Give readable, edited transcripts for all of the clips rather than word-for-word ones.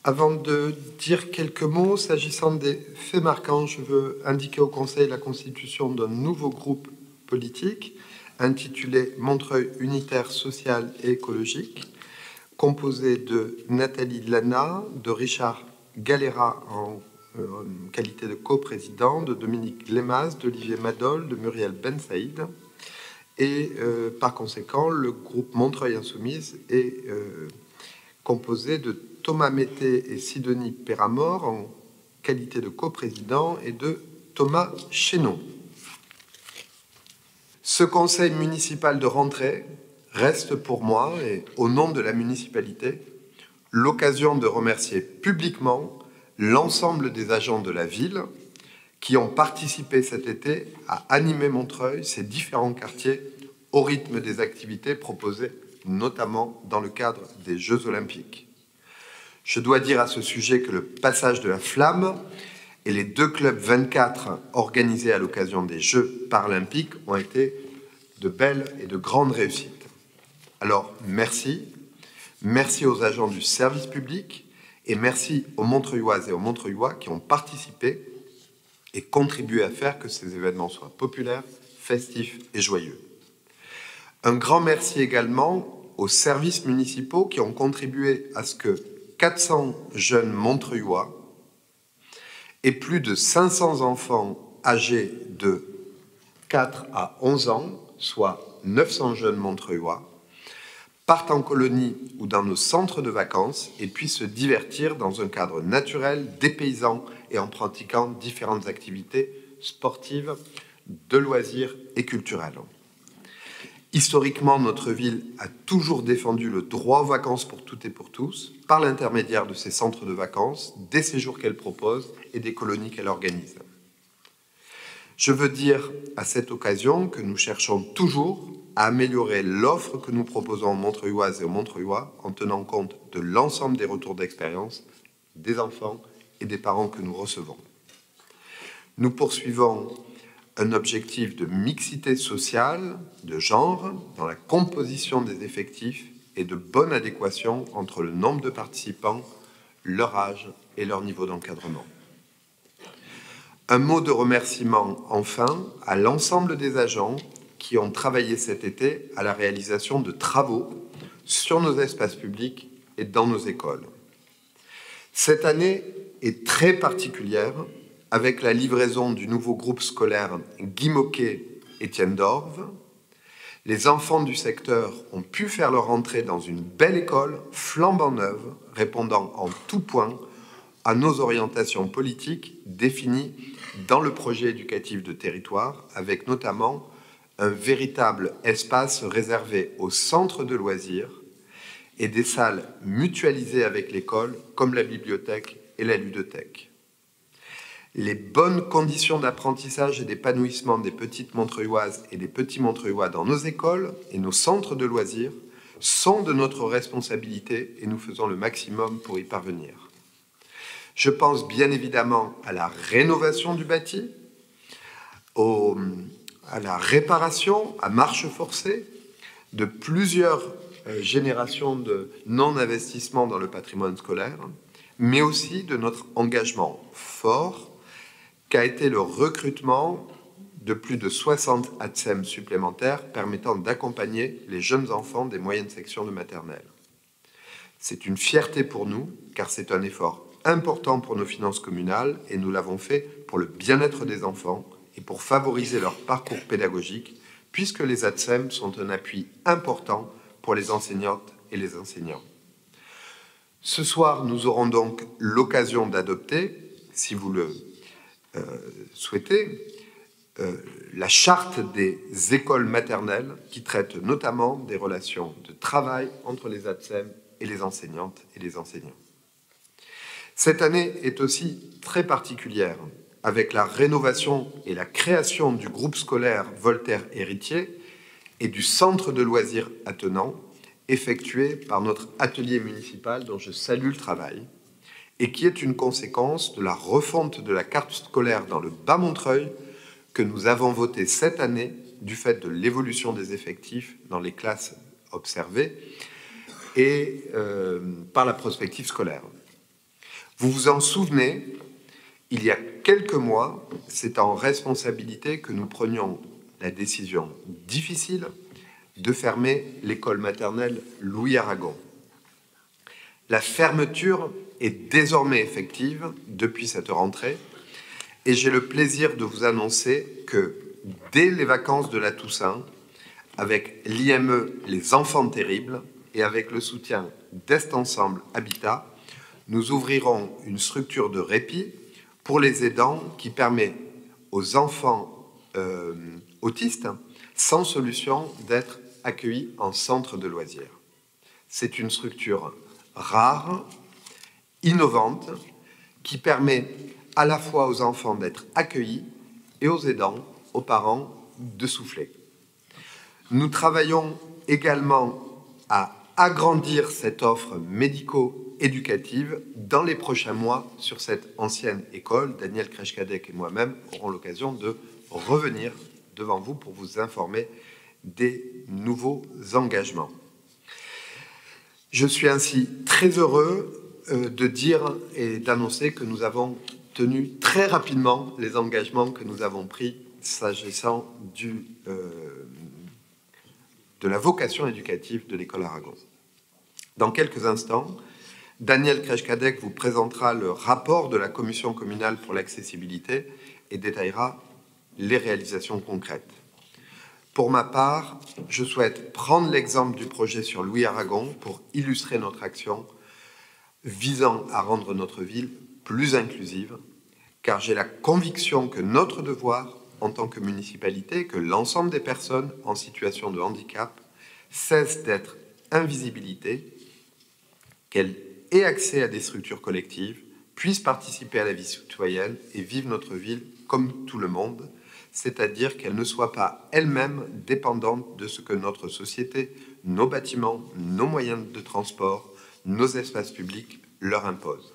Avant de dire quelques mots s'agissant des faits marquants, je veux indiquer au Conseil la constitution d'un nouveau groupe politique intitulé Montreuil unitaire social et écologique, composé de Nathalie Lana, de Richard Galera en qualité de coprésident, de Dominique Lemas, d'Olivier Madol, de Muriel Ben Saïd. Et par conséquent, le groupe Montreuil Insoumise est composé de Thomas Mété et Sidonie Péramore en qualité de coprésident et de Thomas Chénon. Ce conseil municipal de rentrée reste pour moi, et au nom de la municipalité, l'occasion de remercier publiquement l'ensemble des agents de la ville qui ont participé cet été à animer Montreuil, ses différents quartiers, au rythme des activités proposées, notamment dans le cadre des Jeux Olympiques. Je dois dire à ce sujet que le passage de la flamme et les 2 clubs 24 organisés à l'occasion des Jeux paralympiques ont été de belles et de grandes réussites. Alors, merci. Merci aux agents du service public et merci aux Montreuilloises et aux Montreuillois qui ont participé et contribué à faire que ces événements soient populaires, festifs et joyeux. Un grand merci également aux services municipaux qui ont contribué à ce que 400 jeunes Montreuillois et plus de 500 enfants âgés de 4 à 11 ans, soit 900 jeunes Montreuillois, partent en colonie ou dans nos centres de vacances et puissent se divertir dans un cadre naturel, dépaysant et en pratiquant différentes activités sportives, de loisirs et culturelles. Historiquement, notre ville a toujours défendu le droit aux vacances pour toutes et pour tous, par l'intermédiaire de ses centres de vacances, des séjours qu'elle propose et des colonies qu'elle organise. Je veux dire à cette occasion que nous cherchons toujours à améliorer l'offre que nous proposons aux Montreuilloises et aux Montreuillois en tenant compte de l'ensemble des retours d'expérience des enfants et des parents que nous recevons. Nous poursuivons un objectif de mixité sociale, de genre, dans la composition des effectifs et de bonne adéquation entre le nombre de participants, leur âge et leur niveau d'encadrement. Un mot de remerciement, enfin, à l'ensemble des agents qui ont travaillé cet été à la réalisation de travaux sur nos espaces publics et dans nos écoles. Cette année est très particulière avec la livraison du nouveau groupe scolaire Guy Môquet-Étienne d'Orve. Les enfants du secteur ont pu faire leur entrée dans une belle école flambant neuve, répondant en tout point à nos orientations politiques définies dans le projet éducatif de territoire, avec notamment un véritable espace réservé aux centres de loisirs et des salles mutualisées avec l'école, comme la bibliothèque et la ludothèque. Les bonnes conditions d'apprentissage et d'épanouissement des petites Montreuilloises et des petits Montreuillois dans nos écoles et nos centres de loisirs sont de notre responsabilité et nous faisons le maximum pour y parvenir. Je pense bien évidemment à la rénovation du bâti, à la réparation à marche forcée de plusieurs générations de non-investissement dans le patrimoine scolaire, mais aussi de notre engagement fort qu'a été le recrutement de plus de 60 ATSEM supplémentaires permettant d'accompagner les jeunes enfants des moyennes sections de maternelle. C'est une fierté pour nous, car c'est un effort important pour nos finances communales et nous l'avons fait pour le bien-être des enfants et pour favoriser leur parcours pédagogique, puisque les ATSEM sont un appui important pour les enseignantes et les enseignants. Ce soir, nous aurons donc l'occasion d'adopter, si vous le souhaitez, la charte des écoles maternelles qui traite notamment des relations de travail entre les ATSEM et les enseignantes et les enseignants. Cette année est aussi très particulière avec la rénovation et la création du groupe scolaire Voltaire Héritier et du centre de loisirs attenant effectué par notre atelier municipal dont je salue le travail et qui est une conséquence de la refonte de la carte scolaire dans le Bas-Montreuil que nous avons voté cette année du fait de l'évolution des effectifs dans les classes observées et par la prospective scolaire. Vous vous en souvenez, il y a quelques mois, c'est en responsabilité que nous prenions la décision difficile de fermer l'école maternelle Louis Aragon. La fermeture est désormais effective depuis cette rentrée et j'ai le plaisir de vous annoncer que dès les vacances de la Toussaint, avec l'IME Les Enfants Terribles et avec le soutien d'Est Ensemble Habitat, nous ouvrirons une structure de répit pour les aidants qui permet aux enfants autistes sans solution d'être accueillis en centre de loisirs. C'est une structure rare, innovante, qui permet à la fois aux enfants d'être accueillis et aux aidants, aux parents, de souffler. Nous travaillons également à agrandir cette offre médico-éducative dans les prochains mois sur cette ancienne école. Daniel Kreshkadek et moi-même aurons l'occasion de revenir devant vous pour vous informer des nouveaux engagements. Je suis ainsi très heureux de dire et d'annoncer que nous avons tenu très rapidement les engagements que nous avons pris s'agissant de la vocation éducative de l'école Aragon. Dans quelques instants, Daniel Kreshkadek vous présentera le rapport de la Commission communale pour l'accessibilité et détaillera les réalisations concrètes. Pour ma part, je souhaite prendre l'exemple du projet sur Louis Aragon pour illustrer notre action visant à rendre notre ville plus inclusive, car j'ai la conviction que notre devoir en tant que municipalité, que l'ensemble des personnes en situation de handicap cessent d'être invisibilité, qu'elles aient accès à des structures collectives, puissent participer à la vie citoyenne et vivent notre ville comme tout le monde, c'est-à-dire qu'elles ne soient pas elles-mêmes dépendantes de ce que notre société, nos bâtiments, nos moyens de transport, nos espaces publics leur imposent.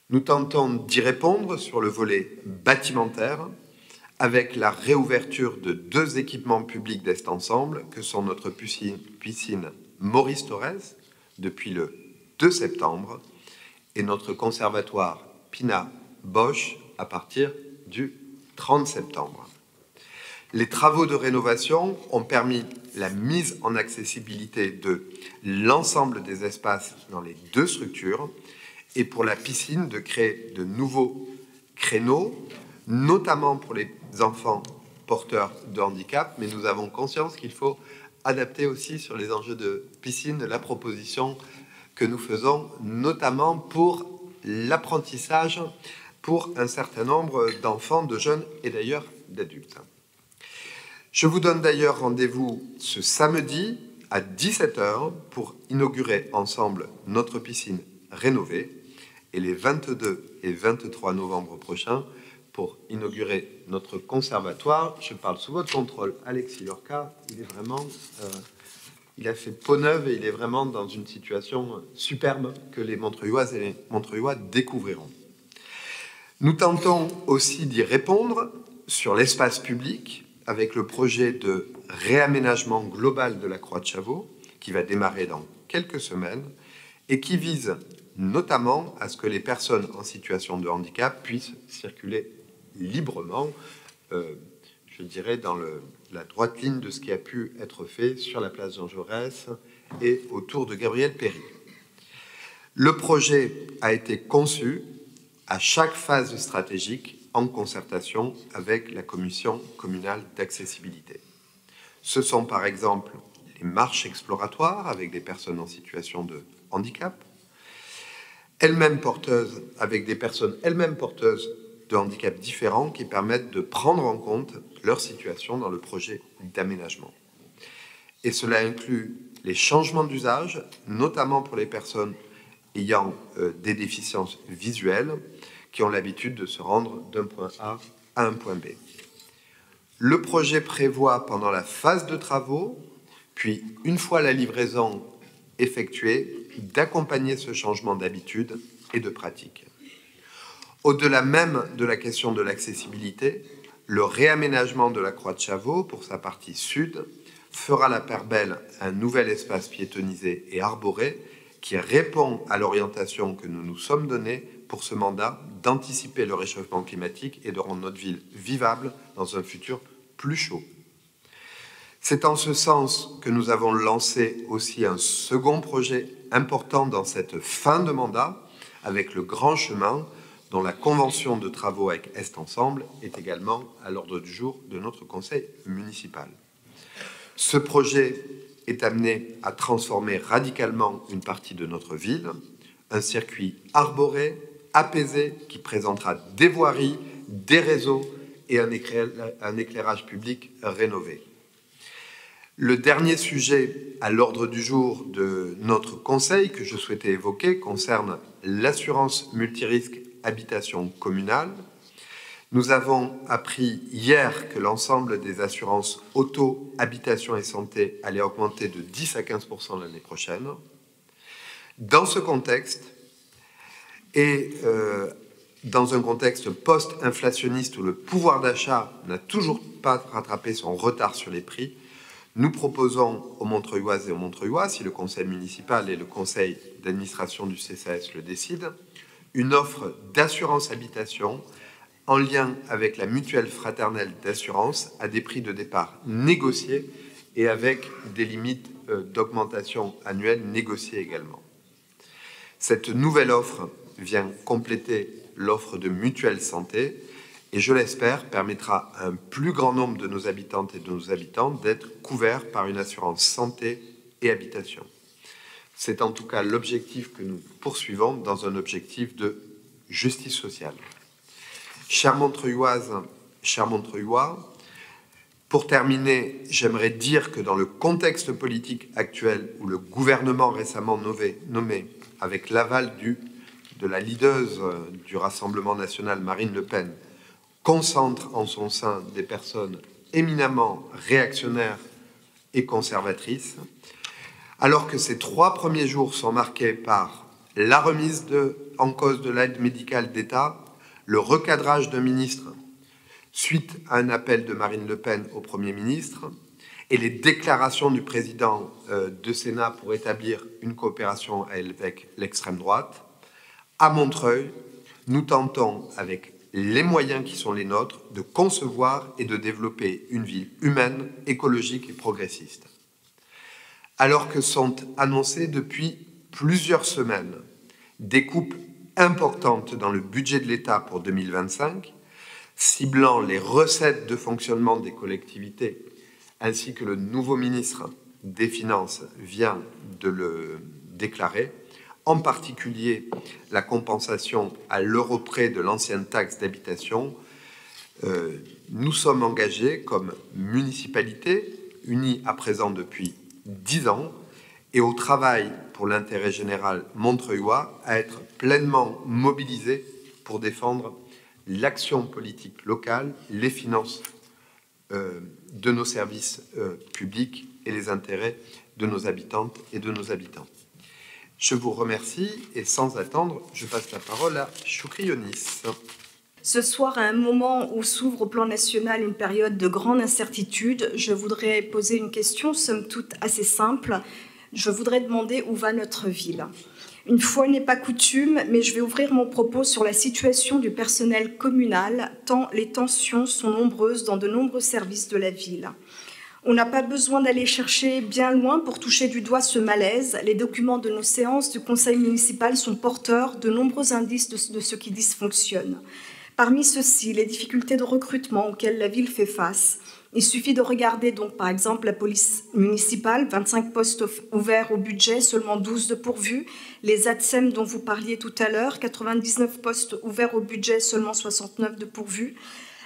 Nous tentons d'y répondre sur le volet bâtimentaire avec la réouverture de 2 équipements publics d'Est Ensemble que sont notre piscine Maurice Thorez depuis le 2 septembre et notre conservatoire Pina Bosch à partir du 30 septembre. Les travaux de rénovation ont permis la mise en accessibilité de l'ensemble des espaces dans les 2 structures et pour la piscine de créer de nouveaux créneaux, notamment pour les enfants porteurs de handicap, mais nous avons conscience qu'il faut adapter aussi sur les enjeux de piscine la proposition que nous faisons, notamment pour l'apprentissage pour un certain nombre d'enfants, de jeunes et d'ailleurs d'adultes. Je vous donne d'ailleurs rendez-vous ce samedi à 17h pour inaugurer ensemble notre piscine rénovée et les 22 et 23 novembre prochains pour inaugurer notre conservatoire. Je parle sous votre contrôle. Alexis Lorca, il est vraiment... il a fait peau neuve et il est vraiment dans une situation superbe que les Montreuilloises et les Montreuillois découvriront. Nous tentons aussi d'y répondre sur l'espace public avec le projet de réaménagement global de la Croix de Chavaux qui va démarrer dans quelques semaines et qui vise notamment à ce que les personnes en situation de handicap puissent circuler librement, je dirais, dans la droite ligne de ce qui a pu être fait sur la place Jean Jaurès et autour de Gabriel Péry. Le projet a été conçu à chaque phase stratégique en concertation avec la Commission communale d'accessibilité. Ce sont par exemple les marches exploratoires avec des personnes en situation de handicap, elles-mêmes porteuses, avec des personnes elles-mêmes porteuses de handicaps différents qui permettent de prendre en compte leur situation dans le projet d'aménagement. Et cela inclut les changements d'usage, notamment pour les personnes ayant des déficiences visuelles qui ont l'habitude de se rendre d'un point A à un point B. Le projet prévoit pendant la phase de travaux, puis une fois la livraison effectuée, d'accompagner ce changement d'habitude et de pratique. Au-delà même de la question de l'accessibilité, le réaménagement de la Croix de Chavaux pour sa partie sud fera la part belle à un nouvel espace piétonnisé et arboré qui répond à l'orientation que nous nous sommes donnée pour ce mandat d'anticiper le réchauffement climatique et de rendre notre ville vivable dans un futur plus chaud. C'est en ce sens que nous avons lancé aussi un second projet important dans cette fin de mandat, avec le Grand Chemin, dont la convention de travaux avec Est Ensemble est également à l'ordre du jour de notre conseil municipal. Ce projet est amené à transformer radicalement une partie de notre ville, un circuit arboré, apaisé, qui présentera des voiries, des réseaux et un éclairage public rénové. Le dernier sujet à l'ordre du jour de notre conseil que je souhaitais évoquer concerne l'assurance multirisque habitation communale. Nous avons appris hier que l'ensemble des assurances auto, habitation et santé allait augmenter de 10 à 15% l'année prochaine. Dans ce contexte, et dans un contexte post-inflationniste où le pouvoir d'achat n'a toujours pas rattrapé son retard sur les prix, nous proposons aux Montreuilloises et aux Montreuillois, si le conseil municipal et le conseil d'administration du CCAS le décident, une offre d'assurance habitation en lien avec la mutuelle fraternelle d'assurance à des prix de départ négociés et avec des limites d'augmentation annuelle négociées également. Cette nouvelle offre vient compléter l'offre de mutuelle santé et, je l'espère, permettra à un plus grand nombre de nos habitantes et de nos habitants d'être couverts par une assurance santé et habitation. C'est en tout cas l'objectif que nous poursuivons dans un objectif de justice sociale. Chères Montreuilloises, chers Montreuillois, pour terminer, j'aimerais dire que dans le contexte politique actuel où le gouvernement récemment nommé avec l'aval de la leaduse du Rassemblement national, Marine Le Pen, concentre en son sein des personnes éminemment réactionnaires et conservatrices, alors que ces 3 premiers jours sont marqués par la remise en cause de l'aide médicale d'État, le recadrage d'un ministre suite à un appel de Marine Le Pen au Premier ministre et les déclarations du président de Sénat pour établir une coopération avec l'extrême droite, à Montreuil, nous tentons, avec les moyens qui sont les nôtres, de concevoir et de développer une ville humaine, écologique et progressiste. Alors que sont annoncées depuis plusieurs semaines des coupes importantes dans le budget de l'État pour 2025, ciblant les recettes de fonctionnement des collectivités, ainsi que le nouveau ministre des Finances vient de le déclarer, en particulier la compensation à l'euro près de l'ancienne taxe d'habitation, nous sommes engagés comme municipalité, unie à présent depuis 10 ans, et au travail pour l'intérêt général montreuillois, à être pleinement mobilisés pour défendre l'action politique locale, les finances de nos services publics et les intérêts de nos habitantes et de nos habitants. Je vous remercie et sans attendre, je passe la parole à Choukri Younis. Ce soir, à un moment où s'ouvre au plan national une période de grande incertitude, je voudrais poser une question, somme toute assez simple. Je voudrais demander où va notre ville. Une fois n'est pas coutume, mais je vais ouvrir mon propos sur la situation du personnel communal, tant les tensions sont nombreuses dans de nombreux services de la ville. On n'a pas besoin d'aller chercher bien loin pour toucher du doigt ce malaise. Les documents de nos séances du conseil municipal sont porteurs de nombreux indices de ce qui dysfonctionne. Parmi ceux-ci, les difficultés de recrutement auxquelles la ville fait face. Il suffit de regarder donc par exemple la police municipale, 25 postes ouverts au budget, seulement 12 de pourvus. Les ATSEM dont vous parliez tout à l'heure, 99 postes ouverts au budget, seulement 69 de pourvus.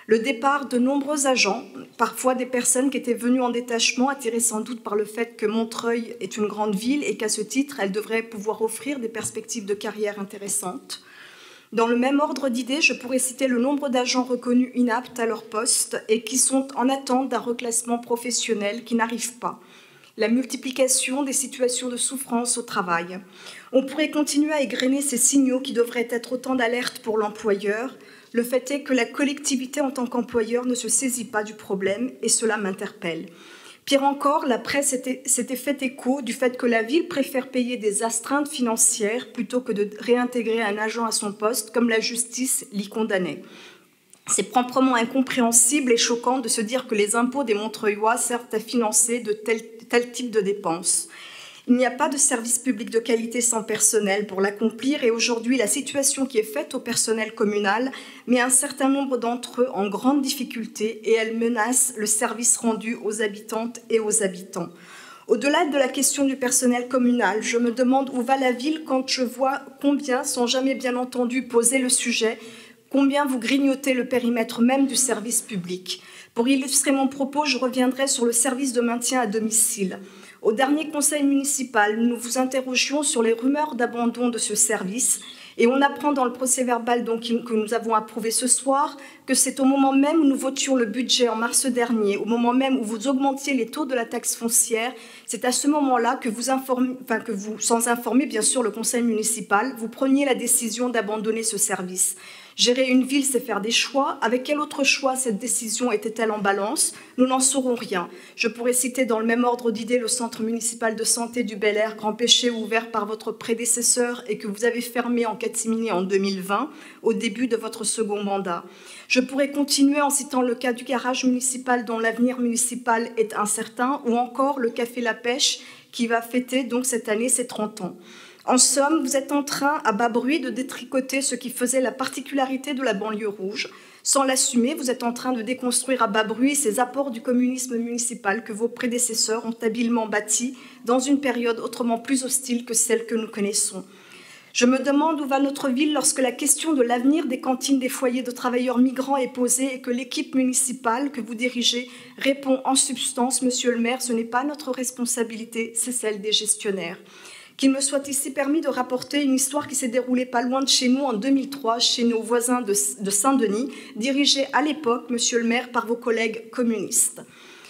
Le départ de nombreux agents, parfois des personnes qui étaient venues en détachement, attirées sans doute par le fait que Montreuil est une grande ville et qu'à ce titre, elle devrait pouvoir offrir des perspectives de carrière intéressantes. Dans le même ordre d'idées, je pourrais citer le nombre d'agents reconnus inaptes à leur poste et qui sont en attente d'un reclassement professionnel qui n'arrive pas. La multiplication des situations de souffrance au travail. On pourrait continuer à égrener ces signaux qui devraient être autant d'alertes pour l'employeur. Le fait est que la collectivité en tant qu'employeur ne se saisit pas du problème et cela m'interpelle. Pire encore, la presse s'était fait écho du fait que la ville préfère payer des astreintes financières plutôt que de réintégrer un agent à son poste, comme la justice l'y condamnait. C'est proprement incompréhensible et choquant de se dire que les impôts des Montreuillois servent à financer de tel type de dépenses. Il n'y a pas de service public de qualité sans personnel pour l'accomplir et aujourd'hui, la situation qui est faite au personnel communal met un certain nombre d'entre eux en grande difficulté et elle menace le service rendu aux habitantes et aux habitants. Au-delà de la question du personnel communal, je me demande où va la ville quand je vois combien, sans jamais bien entendu poser le sujet, combien vous grignotez le périmètre même du service public. Pour illustrer mon propos, je reviendrai sur le service de maintien à domicile. Au dernier conseil municipal, nous vous interrogions sur les rumeurs d'abandon de ce service et on apprend dans le procès-verbal que nous avons approuvé ce soir que c'est au moment même où nous votions le budget en mars dernier, au moment même où vous augmentiez les taux de la taxe foncière, c'est à ce moment-là que vous, sans informer bien sûr le conseil municipal, vous preniez la décision d'abandonner ce service. Gérer une ville, c'est faire des choix. Avec quel autre choix cette décision était-elle en balance? Nous n'en saurons rien. Je pourrais citer dans le même ordre d'idées le centre municipal de santé du Bel-Air, Grand Péché, ouvert par votre prédécesseur et que vous avez fermé en catimini en 2020, au début de votre second mandat. Je pourrais continuer en citant le cas du garage municipal dont l'avenir municipal est incertain, ou encore le Café La Pêche qui va fêter donc cette année ses 30 ans. En somme, vous êtes en train, à bas bruit, de détricoter ce qui faisait la particularité de la banlieue rouge. Sans l'assumer, vous êtes en train de déconstruire à bas bruit ces apports du communisme municipal que vos prédécesseurs ont habilement bâtis dans une période autrement plus hostile que celle que nous connaissons. Je me demande où va notre ville lorsque la question de l'avenir des cantines des foyers de travailleurs migrants est posée et que l'équipe municipale que vous dirigez répond en substance « Monsieur le maire, ce n'est pas notre responsabilité, c'est celle des gestionnaires ». Qu'il me soit ici permis de rapporter une histoire qui s'est déroulée pas loin de chez nous en 2003, chez nos voisins de Saint-Denis, dirigée à l'époque, monsieur le maire, par vos collègues communistes.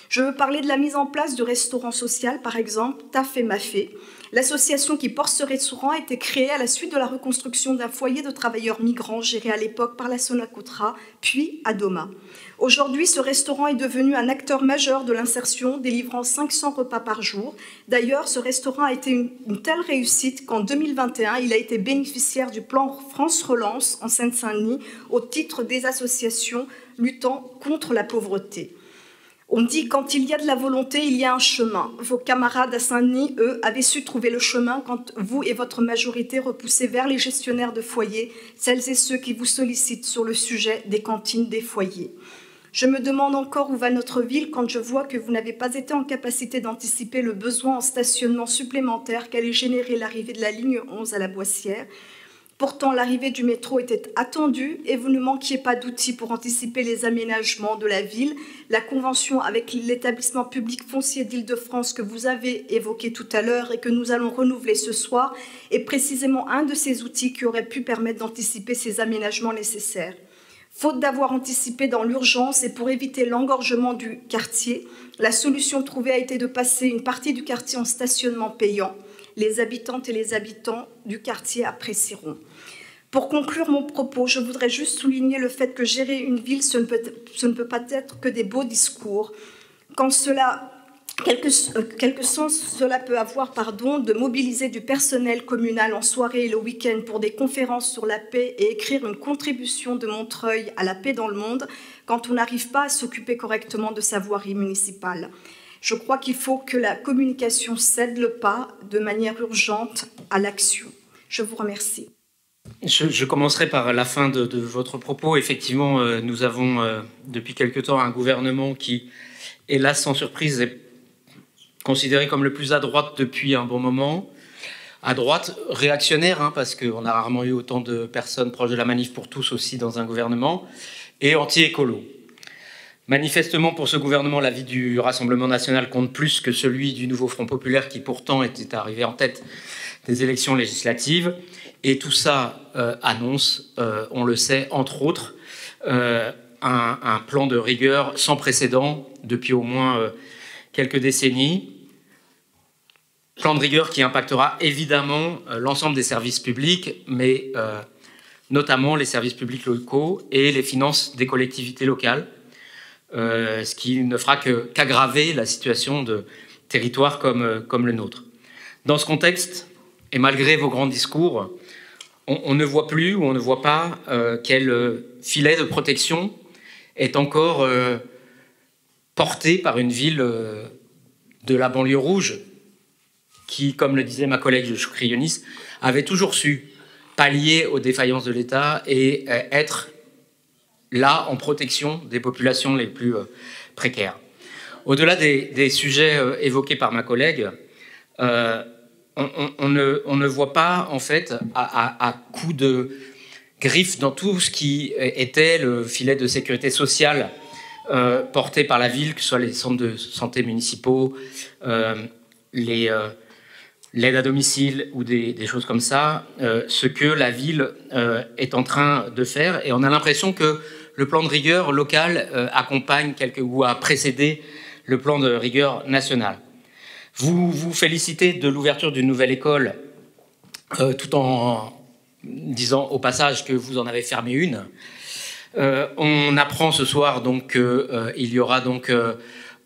Je veux parler de la mise en place du restaurant social, par exemple, Taf et Mafé. L'association qui porte ce restaurant a été créée à la suite de la reconstruction d'un foyer de travailleurs migrants géré à l'époque par la Sonacotra, puis à Doma. Aujourd'hui, ce restaurant est devenu un acteur majeur de l'insertion, délivrant 500 repas par jour. D'ailleurs, ce restaurant a été une telle réussite qu'en 2021, il a été bénéficiaire du plan France Relance en Seine-Saint-Denis au titre des associations luttant contre la pauvreté. On dit quand il y a de la volonté, il y a un chemin. Vos camarades à Saint-Denis, eux, avaient su trouver le chemin quand vous et votre majorité repoussez vers les gestionnaires de foyers celles et ceux qui vous sollicitent sur le sujet des cantines des foyers. Je me demande encore où va notre ville quand je vois que vous n'avez pas été en capacité d'anticiper le besoin en stationnement supplémentaire qu'allait générer l'arrivée de la ligne 11 à la Boissière. Pourtant, l'arrivée du métro était attendue et vous ne manquiez pas d'outils pour anticiper les aménagements de la ville. La convention avec l'établissement public foncier d'Île-de-France que vous avez évoqué tout à l'heure et que nous allons renouveler ce soir est précisément un de ces outils qui aurait pu permettre d'anticiper ces aménagements nécessaires. Faute d'avoir anticipé dans l'urgence et pour éviter l'engorgement du quartier, la solution trouvée a été de passer une partie du quartier en stationnement payant. Les habitantes et les habitants du quartier apprécieront. Pour conclure mon propos, je voudrais juste souligner le fait que gérer une ville, ce ne peut pas être que des beaux discours. Quelque sens cela peut avoir, de mobiliser du personnel communal en soirée et le week-end pour des conférences sur la paix et écrire une contribution de Montreuil à la paix dans le monde quand on n'arrive pas à s'occuper correctement de sa voirie municipale. Je crois qu'il faut que la communication cède le pas de manière urgente à l'action. Je vous remercie. Je commencerai par la fin de votre propos. Effectivement, nous avons depuis quelque temps un gouvernement qui, hélas, sans surprise, est considéré comme le plus à droite depuis un bon moment. À droite, réactionnaire, parce qu'on a rarement eu autant de personnes proches de la Manif pour tous aussi dans un gouvernement, et anti-écolo. Manifestement, pour ce gouvernement, l'avis du Rassemblement national compte plus que celui du Nouveau Front populaire qui pourtant était arrivé en tête des élections législatives. Et tout ça annonce, on le sait, entre autres, un plan de rigueur sans précédent depuis au moins quelques décennies. Plan de rigueur qui impactera évidemment l'ensemble des services publics, mais notamment les services publics locaux et les finances des collectivités locales. ce qui ne fera qu'aggraver la situation de territoires comme le nôtre. Dans ce contexte, et malgré vos grands discours, on ne voit plus ou on ne voit pas quel filet de protection est encore porté par une ville de la banlieue rouge qui, comme le disait ma collègue Choukri Younis, avait toujours su pallier aux défaillances de l'État et être là en protection des populations les plus précaires. Au-delà des sujets évoqués par ma collègue, on ne voit pas, en fait, à coups de griffes dans tout ce qui était le filet de sécurité sociale porté par la ville, que ce soit les centres de santé municipaux, l'aide à domicile ou des choses comme ça, ce que la ville est en train de faire. Et on a l'impression que le plan de rigueur local accompagne ou a précédé le plan de rigueur national. Vous vous félicitez de l'ouverture d'une nouvelle école tout en disant au passage que vous en avez fermé une. On apprend ce soir donc qu'il y aura donc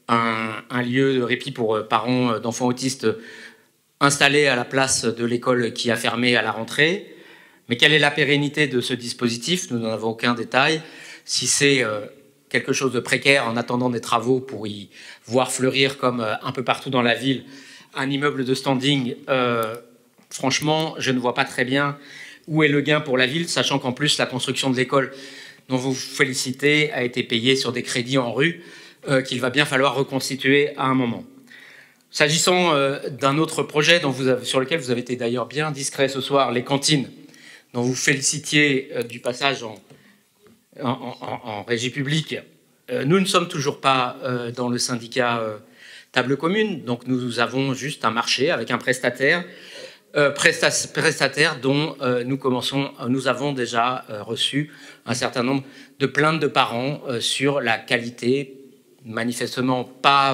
un lieu de répit pour parents d'enfants autistes installé à la place de l'école qui a fermé à la rentrée. Mais quelle est la pérennité de ce dispositif? Nous n'en avons aucun détail. Si c'est quelque chose de précaire en attendant des travaux pour y voir fleurir, comme un peu partout dans la ville, un immeuble de standing, franchement, je ne vois pas très bien où est le gain pour la ville, sachant qu'en plus, la construction de l'école dont vous vous félicitez a été payée sur des crédits en rue qu'il va bien falloir reconstituer à un moment. S'agissant d'un autre projet sur lequel vous avez été d'ailleurs bien discret ce soir, les cantines, dont vous félicitiez du passage en régie publique, nous ne sommes toujours pas dans le syndicat Table Commune, donc nous avons juste un marché avec un prestataire dont nous avons déjà reçu un certain nombre de plaintes de parents sur la qualité, manifestement pas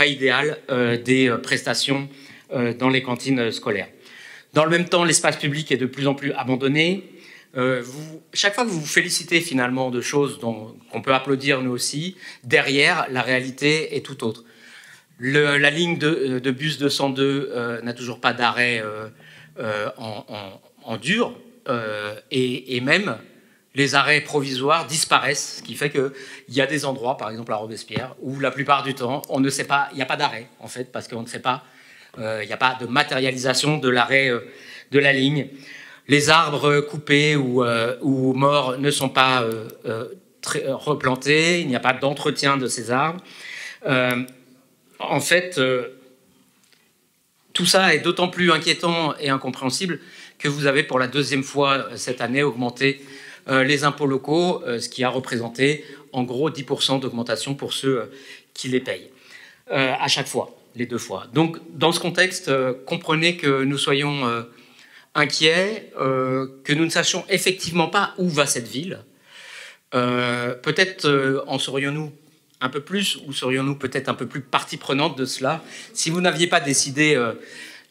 idéale, des prestations dans les cantines scolaires. Dans le même temps, l'espace public est de plus en plus abandonné. Chaque fois que vous vous félicitez finalement de choses qu'on peut applaudir nous aussi, derrière, la réalité est tout autre. La ligne de bus 202 n'a toujours pas d'arrêt en dur et même les arrêts provisoires disparaissent, ce qui fait qu'il y a des endroits, par exemple à Robespierre, où la plupart du temps, on ne sait pas, il n'y a pas d'arrêt en fait, parce qu'on ne sait pas, il n'y a pas de matérialisation de l'arrêt de la ligne. Les arbres coupés ou morts ne sont pas replantés, il n'y a pas d'entretien de ces arbres. En fait, tout ça est d'autant plus inquiétant et incompréhensible que vous avez pour la deuxième fois cette année augmenté les impôts locaux, ce qui a représenté en gros 10% d'augmentation pour ceux qui les payent à chaque fois, les 2 fois. Donc dans ce contexte, comprenez que nous soyons inquiets, que nous ne sachions effectivement pas où va cette ville. Peut-être en saurions-nous un peu plus, ou serions-nous peut-être un peu plus partie prenante de cela, si vous n'aviez pas décidé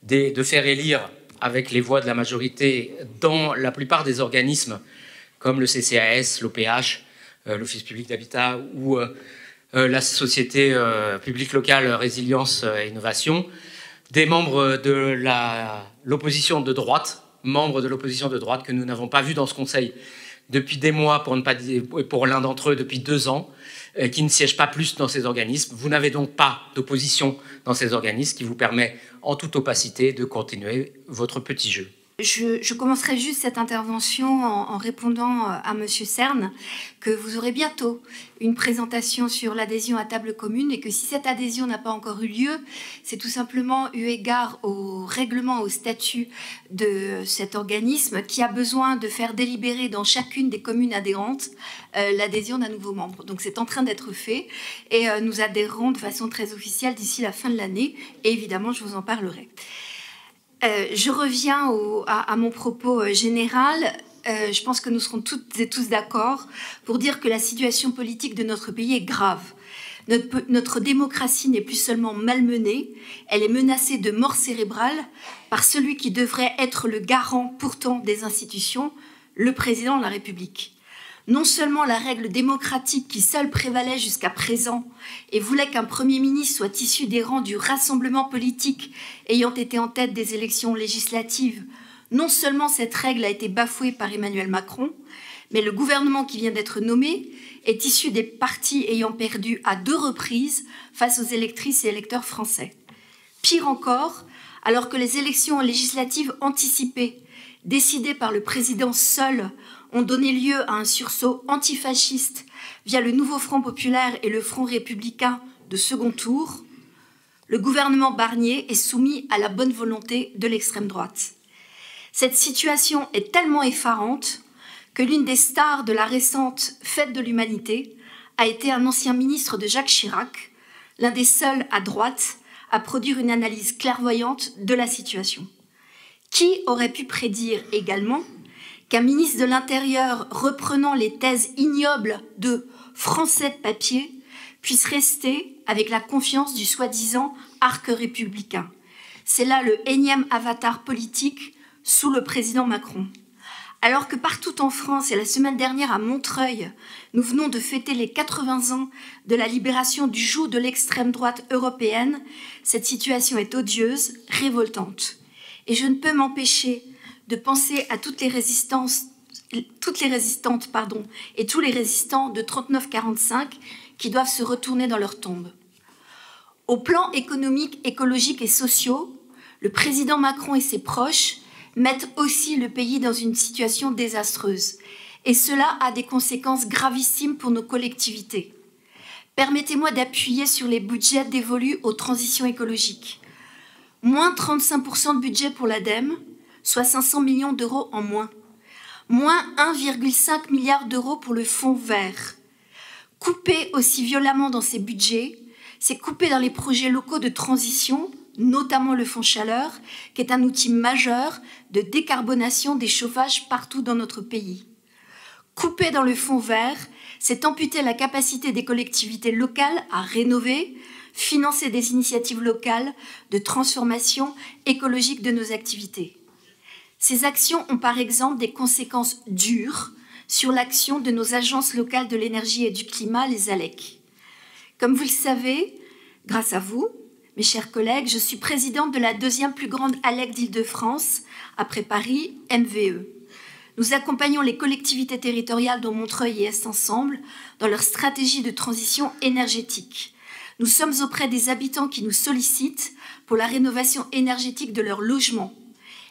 de faire élire avec les voix de la majorité dans la plupart des organismes comme le CCAS, l'OPH, l'Office public d'habitat ou la Société publique locale Résilience et Innovation, des membres de l'opposition de droite, que nous n'avons pas vu dans ce Conseil depuis des mois, pour ne pas dire, pour l'un d'entre eux depuis 2 ans, qui ne siègent pas plus dans ces organismes. Vous n'avez donc pas d'opposition dans ces organismes qui vous permet, en toute opacité, de continuer votre petit jeu. Je commencerai juste cette intervention en répondant à M. Cerne que vous aurez bientôt une présentation sur l'adhésion à Table Commune et que si cette adhésion n'a pas encore eu lieu, c'est tout simplement eu égard au règlement, au statut de cet organisme qui a besoin de faire délibérer dans chacune des communes adhérentes l'adhésion d'un nouveau membre. Donc c'est en train d'être fait et nous adhérerons de façon très officielle d'ici la fin de l'année et évidemment je vous en parlerai. Je reviens à mon propos général. Je pense que nous serons toutes et tous d'accord pour dire que la situation politique de notre pays est grave. Notre démocratie n'est plus seulement malmenée, elle est menacée de mort cérébrale par celui qui devrait être le garant pourtant des institutions, le président de la République. Non seulement la règle démocratique qui seule prévalait jusqu'à présent et voulait qu'un Premier ministre soit issu des rangs du rassemblement politique ayant été en tête des élections législatives, non seulement cette règle a été bafouée par Emmanuel Macron, mais le gouvernement qui vient d'être nommé est issu des partis ayant perdu à 2 reprises face aux électrices et électeurs français. Pire encore, alors que les élections législatives anticipées, décidées par le président seul, ont donné lieu à un sursaut antifasciste via le nouveau Front populaire et le Front républicain de second tour, le gouvernement Barnier est soumis à la bonne volonté de l'extrême droite. Cette situation est tellement effarante que l'une des stars de la récente Fête de l'Humanité a été un ancien ministre de Jacques Chirac, l'un des seuls à droite à produire une analyse clairvoyante de la situation. Qui aurait pu prédire également qu'un ministre de l'Intérieur reprenant les thèses ignobles de Français de papier puisse rester avec la confiance du soi-disant arc républicain. C'est là le énième avatar politique sous le président Macron. Alors que partout en France et la semaine dernière à Montreuil, nous venons de fêter les 80 ans de la libération du joug de l'extrême droite européenne, cette situation est odieuse, révoltante. Et je ne peux m'empêcher de penser à toutes les résistantes et tous les résistants de 39-45 qui doivent se retourner dans leur tombe. Au plan économique, écologique et social, le président Macron et ses proches mettent aussi le pays dans une situation désastreuse. Et cela a des conséquences gravissimes pour nos collectivités. Permettez-moi d'appuyer sur les budgets dévolus aux transitions écologiques. Moins 35% de budget pour l'ADEME, soit 500 millions d'euros en moins. Moins 1,5 milliard d'euros pour le fonds vert. Couper aussi violemment dans ces budgets, c'est couper dans les projets locaux de transition, notamment le fonds chaleur, qui est un outil majeur de décarbonation des chauffages partout dans notre pays. Couper dans le fonds vert, c'est amputer la capacité des collectivités locales à rénover, financer des initiatives locales de transformation écologique de nos activités. Ces actions ont par exemple des conséquences dures sur l'action de nos agences locales de l'énergie et du climat, les ALEC. Comme vous le savez, grâce à vous, mes chers collègues, je suis présidente de la 2e plus grande ALEC d'Île-de-France, après Paris, MVE. Nous accompagnons les collectivités territoriales dont Montreuil et Est ensemble dans leur stratégie de transition énergétique. Nous sommes auprès des habitants qui nous sollicitent pour la rénovation énergétique de leur logement.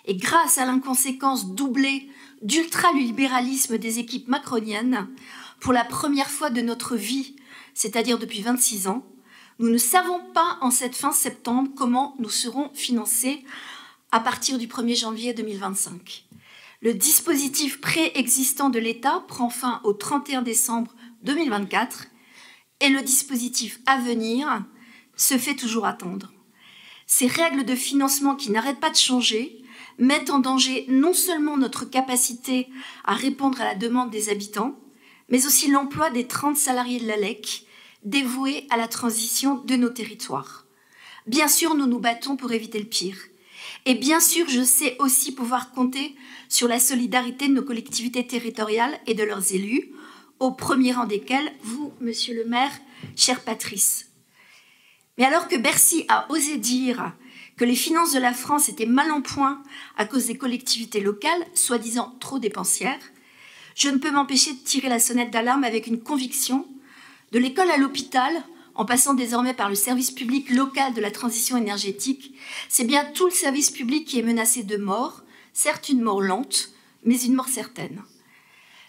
Et grâce à l'inconséquence doublée d'ultralibéralisme des équipes macroniennes, pour la première fois de notre vie, c'est-à-dire depuis 26 ans, nous ne savons pas en cette fin septembre comment nous serons financés à partir du 1er janvier 2025. Le dispositif préexistant de l'État prend fin au 31 décembre 2024 et le dispositif à venir se fait toujours attendre. Ces règles de financement qui n'arrêtent pas de changer mettent en danger non seulement notre capacité à répondre à la demande des habitants, mais aussi l'emploi des 30 salariés de l'ALEC dévoués à la transition de nos territoires. Bien sûr, nous nous battons pour éviter le pire. Et bien sûr, je sais aussi pouvoir compter sur la solidarité de nos collectivités territoriales et de leurs élus, au premier rang desquels, vous, monsieur le maire, cher Patrice. Mais alors que Bercy a osé dire que les finances de la France étaient mal en point à cause des collectivités locales, soi-disant trop dépensières, je ne peux m'empêcher de tirer la sonnette d'alarme avec une conviction. De l'école à l'hôpital, en passant désormais par le service public local de la transition énergétique, c'est bien tout le service public qui est menacé de mort, certes une mort lente, mais une mort certaine.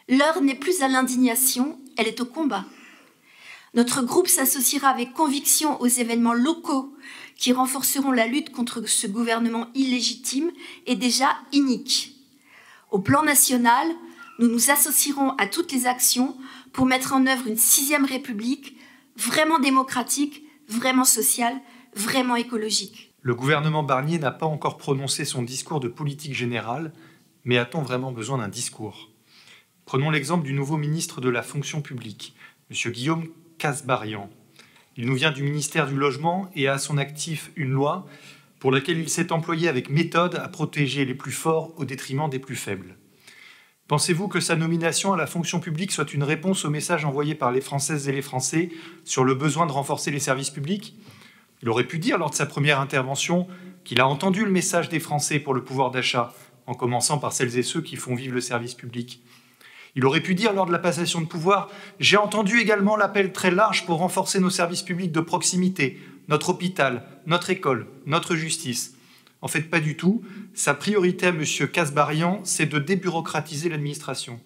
L'heure n'est plus à l'indignation, elle est au combat. Notre groupe s'associera avec conviction aux événements locaux qui renforceront la lutte contre ce gouvernement illégitime et déjà inique. Au plan national, nous nous associerons à toutes les actions pour mettre en œuvre une 6e République vraiment démocratique, vraiment sociale, vraiment écologique. Le gouvernement Barnier n'a pas encore prononcé son discours de politique générale, mais a-t-on vraiment besoin d'un discours ? Prenons l'exemple du nouveau ministre de la fonction publique, M. Guillaume Kasbarian. Il nous vient du ministère du Logement et a à son actif une loi pour laquelle il s'est employé avec méthode à protéger les plus forts au détriment des plus faibles. Pensez-vous que sa nomination à la fonction publique soit une réponse au message envoyé par les Françaises et les Français sur le besoin de renforcer les services publics? Il aurait pu dire lors de sa première intervention qu'il a entendu le message des Français pour le pouvoir d'achat, en commençant par celles et ceux qui font vivre le service public. Il aurait pu dire lors de la passation de pouvoir « J'ai entendu également l'appel très large pour renforcer nos services publics de proximité, notre hôpital, notre école, notre justice. » En fait, pas du tout. Sa priorité à M. Kasbarian, c'est de débureaucratiser l'administration.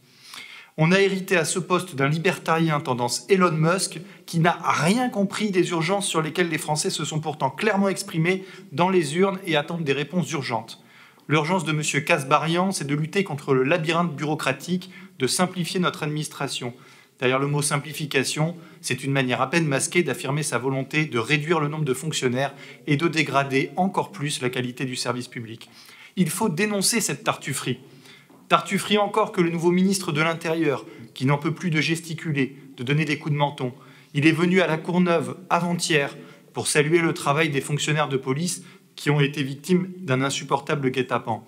On a hérité à ce poste d'un libertarien tendance Elon Musk qui n'a rien compris des urgences sur lesquelles les Français se sont pourtant clairement exprimés dans les urnes et attendent des réponses urgentes. L'urgence de M. Kasbarian, c'est de lutter contre le labyrinthe bureaucratique, de simplifier notre administration. Derrière le mot simplification, c'est une manière à peine masquée d'affirmer sa volonté de réduire le nombre de fonctionnaires et de dégrader encore plus la qualité du service public. Il faut dénoncer cette tartufferie. Tartufferie encore que le nouveau ministre de l'Intérieur, qui n'en peut plus de gesticuler, de donner des coups de menton. Il est venu à la Courneuve avant-hier pour saluer le travail des fonctionnaires de police qui ont été victimes d'un insupportable guet-apens.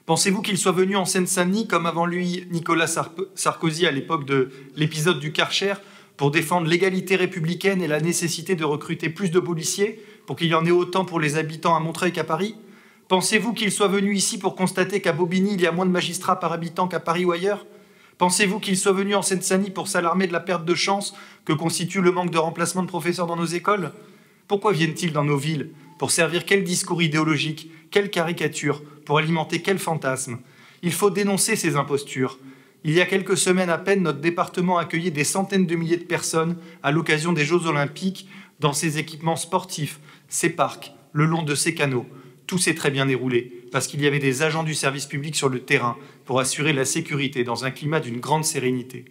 Pensez-vous qu'il soit venu en Seine-Saint-Denis, comme avant lui Nicolas Sarkozy à l'époque de l'épisode du Karcher, pour défendre l'égalité républicaine et la nécessité de recruter plus de policiers, pour qu'il y en ait autant pour les habitants à Montreuil qu'à Paris? Pensez-vous qu'il soit venu ici pour constater qu'à Bobigny, il y a moins de magistrats par habitant qu'à Paris ou ailleurs? Pensez-vous qu'il soit venu en Seine-Saint-Denis pour s'alarmer de la perte de chance que constitue le manque de remplacement de professeurs dans nos écoles? Pourquoi viennent-ils dans nos villes? Pour servir quel discours idéologique? Quelle caricature? Pour alimenter quel fantasme? Il faut dénoncer ces impostures. Il y a quelques semaines à peine, notre département accueillait des centaines de milliers de personnes à l'occasion des Jeux Olympiques dans ses équipements sportifs, ses parcs, le long de ses canaux. Tout s'est très bien déroulé parce qu'il y avait des agents du service public sur le terrain pour assurer la sécurité dans un climat d'une grande sérénité.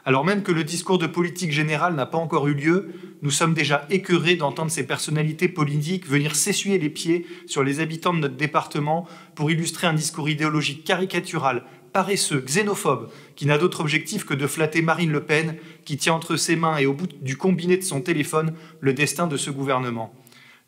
Alors même que le discours de politique générale n'a pas encore eu lieu, nous sommes déjà écœurés d'entendre ces personnalités politiques venir s'essuyer les pieds sur les habitants de notre département pour illustrer un discours idéologique caricatural, paresseux, xénophobe, qui n'a d'autre objectif que de flatter Marine Le Pen, qui tient entre ses mains et au bout du combiné de son téléphone le destin de ce gouvernement.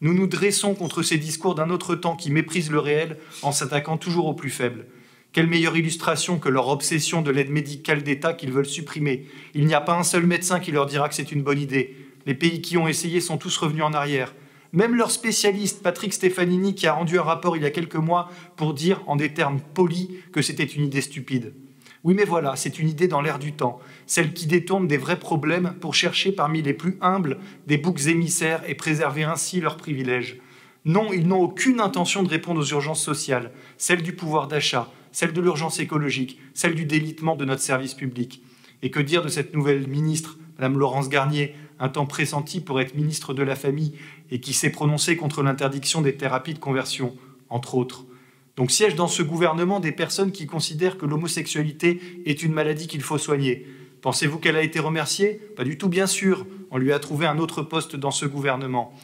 Nous nous dressons contre ces discours d'un autre temps qui méprisent le réel en s'attaquant toujours aux plus faibles. Quelle meilleure illustration que leur obsession de l'aide médicale d'État qu'ils veulent supprimer. Il n'y a pas un seul médecin qui leur dira que c'est une bonne idée. Les pays qui ont essayé sont tous revenus en arrière. Même leur spécialiste, Patrick Stefanini, qui a rendu un rapport il y a quelques mois pour dire, en des termes polis, que c'était une idée stupide. Oui, mais voilà, c'est une idée dans l'air du temps, celle qui détourne des vrais problèmes pour chercher parmi les plus humbles des boucs émissaires et préserver ainsi leurs privilèges. Non, ils n'ont aucune intention de répondre aux urgences sociales, celles du pouvoir d'achat, celle de l'urgence écologique, celle du délitement de notre service public. Et que dire de cette nouvelle ministre, Mme Laurence Garnier, un temps pressenti pour être ministre de la Famille et qui s'est prononcée contre l'interdiction des thérapies de conversion, entre autres. Donc siègent dans ce gouvernement des personnes qui considèrent que l'homosexualité est une maladie qu'il faut soigner. Pensez-vous qu'elle a été remerciée? Pas du tout, bien sûr. On lui a trouvé un autre poste dans ce gouvernement.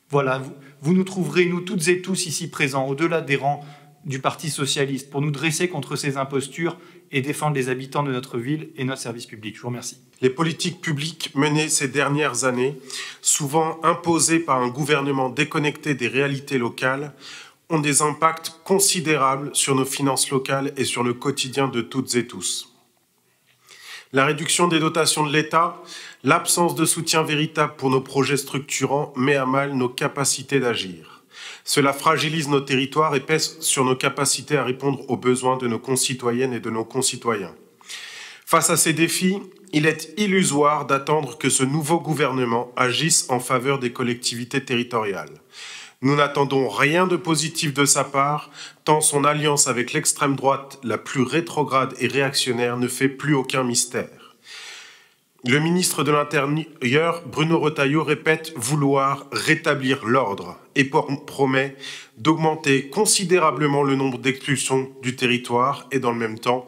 Voilà, vous nous trouverez, nous toutes et tous ici présents, au-delà des rangs du Parti socialiste, pour nous dresser contre ces impostures et défendre les habitants de notre ville et notre service public. Je vous remercie. Les politiques publiques menées ces dernières années, souvent imposées par un gouvernement déconnecté des réalités locales, ont des impacts considérables sur nos finances locales et sur le quotidien de toutes et tous. La réduction des dotations de l'État, l'absence de soutien véritable pour nos projets structurants met à mal nos capacités d'agir. Cela fragilise nos territoires et pèse sur nos capacités à répondre aux besoins de nos concitoyennes et de nos concitoyens. Face à ces défis, il est illusoire d'attendre que ce nouveau gouvernement agisse en faveur des collectivités territoriales. Nous n'attendons rien de positif de sa part, tant son alliance avec l'extrême droite la plus rétrograde et réactionnaire ne fait plus aucun mystère. Le ministre de l'Intérieur, Bruno Retailleau, répète vouloir rétablir l'ordre et promet d'augmenter considérablement le nombre d'expulsions du territoire et dans le même temps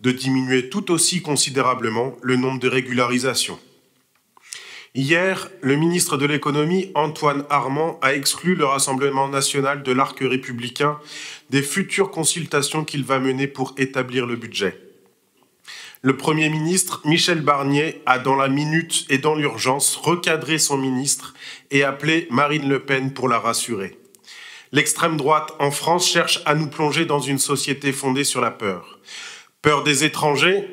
de diminuer tout aussi considérablement le nombre de régularisations. Hier, le ministre de l'Économie, Antoine Armand, a exclu le Rassemblement national de l'Arc républicain des futures consultations qu'il va mener pour établir le budget. Le Premier ministre, Michel Barnier, a dans la minute et dans l'urgence recadré son ministre et appelé Marine Le Pen pour la rassurer. L'extrême droite en France cherche à nous plonger dans une société fondée sur la peur. Peur des étrangers,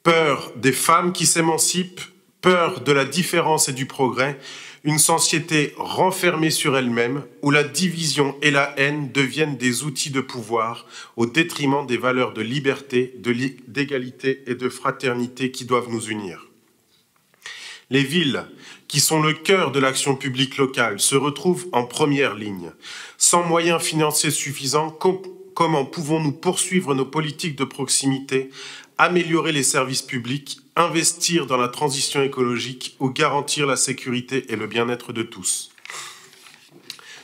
peur des femmes qui s'émancipent, peur de la différence et du progrès, une société renfermée sur elle-même où la division et la haine deviennent des outils de pouvoir au détriment des valeurs de liberté, d'égalité et de fraternité qui doivent nous unir. Les villes, qui sont le cœur de l'action publique locale, se retrouvent en première ligne. Sans moyens financiers suffisants, comment pouvons-nous poursuivre nos politiques de proximité, améliorer les services publics, investir dans la transition écologique ou garantir la sécurité et le bien-être de tous?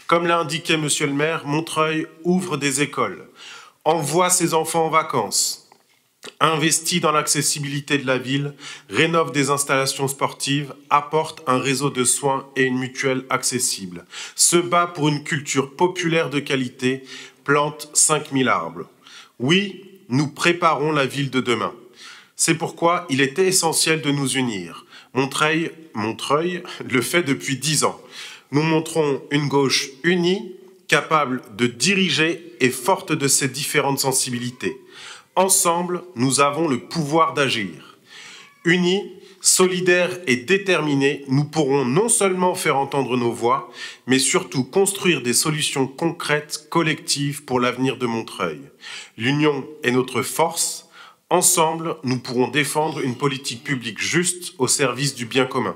Comme l'a indiqué Monsieur le maire, Montreuil ouvre des écoles, envoie ses enfants en vacances, investit dans l'accessibilité de la ville, rénove des installations sportives, apporte un réseau de soins et une mutuelle accessible, se bat pour une culture populaire de qualité, plante 5000 arbres. Oui, nous préparons la ville de demain. C'est pourquoi il était essentiel de nous unir. Montreuil le fait depuis 10 ans. Nous montrons une gauche unie, capable de diriger et forte de ses différentes sensibilités. Ensemble, nous avons le pouvoir d'agir. Unis, solidaires et déterminés, nous pourrons non seulement faire entendre nos voix, mais surtout construire des solutions concrètes, collectives pour l'avenir de Montreuil. L'union est notre force. Ensemble, nous pourrons défendre une politique publique juste au service du bien commun.